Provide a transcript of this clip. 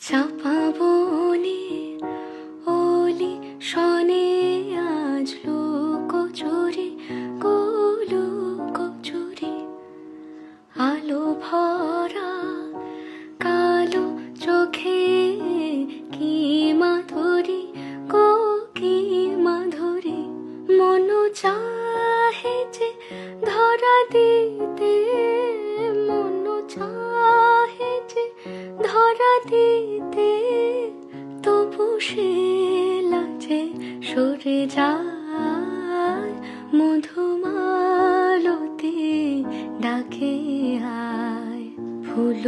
চাপা বনে অলি শনে আজ লোকচুরি কচুরি আলো ভরা কালো চোখে কি মাধুরী কি মাধুরী মন চাহে যে ধরা দিতে মন চাহে যে ধরা দিতে তবু সে লাজে সরে যায় মধুমালতি ডাকে আয় ফুল